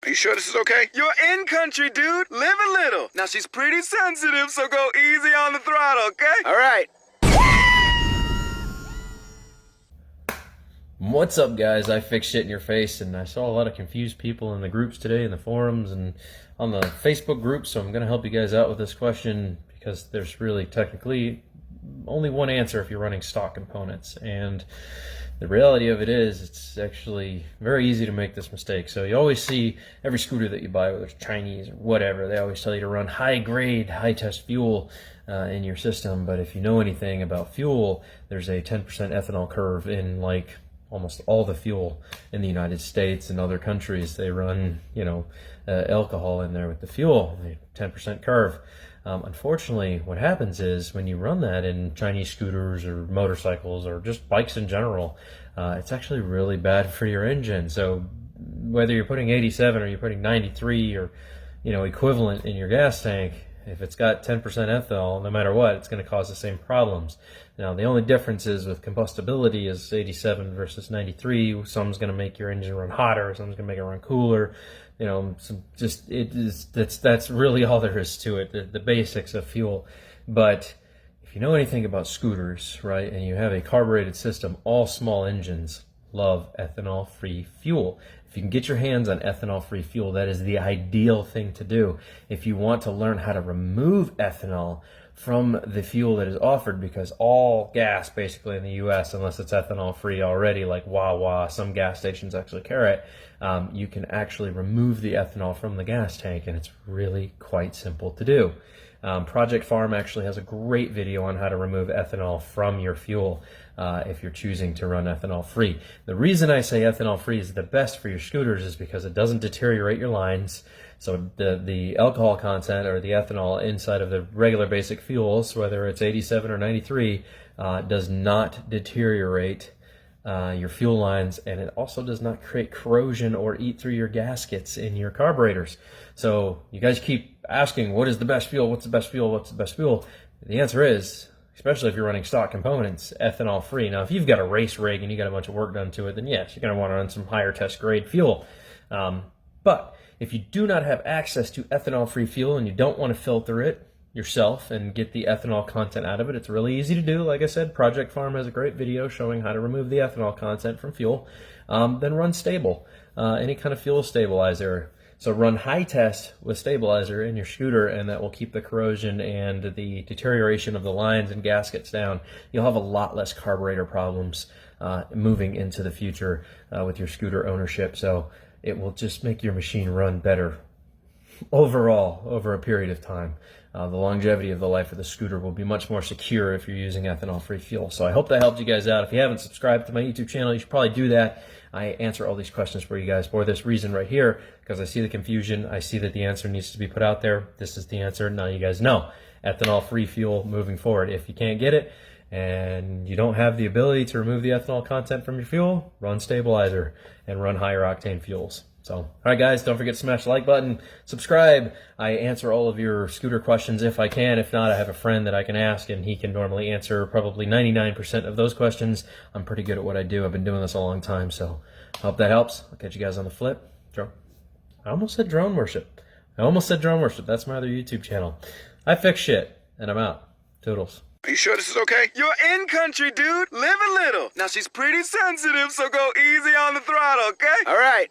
Are you sure this is okay? You're in country, dude. Live a little. Now, she's pretty sensitive, so go easy on the throttle, okay? All right. What's up, guys? I fixed shit in your face, and I saw a lot of confused people in the groups today, in the forums and on the Facebook group, so I'm going to help you guys out with this question because there's really technically only one answer if you're running stock components, and the reality of it is it's actually very easy to make this mistake. So you always see every scooter that you buy, whether it's Chinese or whatever, they always tell you to run high grade, high test fuel in your system. But if you know anything about fuel, there's a 10% ethanol curve in like almost all the fuel in the United States and other countries. They run, alcohol in there with the fuel, 10% curve. Unfortunately, what happens is when you run that in Chinese scooters or motorcycles or just bikes in general, it's actually really bad for your engine. So whether you're putting 87 or you're putting 93 or equivalent in your gas tank, if it's got 10% ethanol, no matter what, it's going to cause the same problems. Now, the only difference is with combustibility is 87 versus 93. Some's going to make your engine run hotter, some's going to make it run cooler. That's really all there is to it, the basics of fuel. But if you know anything about scooters, right, and you have a carbureted system, all small engines love ethanol-free fuel. If you can get your hands on ethanol-free fuel, that is the ideal thing to do. If you want to learn how to remove ethanol from the fuel that is offered, because all gas basically in the US, unless it's ethanol-free already, like Wawa, some gas stations actually carry it, you can actually remove the ethanol from the gas tank, and it's really quite simple to do. Project Farm actually has a great video on how to remove ethanol from your fuel if you're choosing to run ethanol free. The reason I say ethanol free is the best for your scooters is because it doesn't deteriorate your lines. So the alcohol content or the ethanol inside of the regular basic fuels, whether it's 87 or 93, does not deteriorate your fuel lines, and it also does not create corrosion or eat through your gaskets in your carburetors. So you guys keep asking, what is the best fuel? What's the best fuel? What's the best fuel? The answer is, especially if you're running stock components, ethanol free. Now, if you've got a race rig and you got a bunch of work done to it, then yes, you're going to want to run some higher test grade fuel. But if you do not have access to ethanol free fuel and you don't want to filter it yourself and get the ethanol content out of it, it's really easy to do. Like I said, Project Farm has a great video showing how to remove the ethanol content from fuel. Then run stable, any kind of fuel stabilizer. So run high test with stabilizer in your scooter, and that will keep the corrosion and the deterioration of the lines and gaskets down. You'll have a lot less carburetor problems moving into the future with your scooter ownership. So it will just make your machine run better overall over a period of time. The longevity of the life of the scooter will be much more secure if you're using ethanol-free fuel. So I hope that helped you guys out. If you haven't subscribed to my YouTube channel, you should probably do that. I answer all these questions for you guys for this reason right here, because I see the confusion. I see that the answer needs to be put out there. This is the answer. Now you guys know. Ethanol-free fuel moving forward. If you can't get it and you don't have the ability to remove the ethanol content from your fuel, run stabilizer and run higher octane fuels. So, all right, guys, don't forget to smash the like button, subscribe. I answer all of your scooter questions if I can. If not, I have a friend that I can ask, and he can normally answer probably 99% of those questions. I'm pretty good at what I do. I've been doing this a long time, so I hope that helps. I'll catch you guys on the flip. I almost said drone worship. That's my other YouTube channel. I fix shit, and I'm out. Toodles. Are you sure this is okay? You're in country, dude. Live a little. Now, she's pretty sensitive, so go easy on the throttle, okay? All right.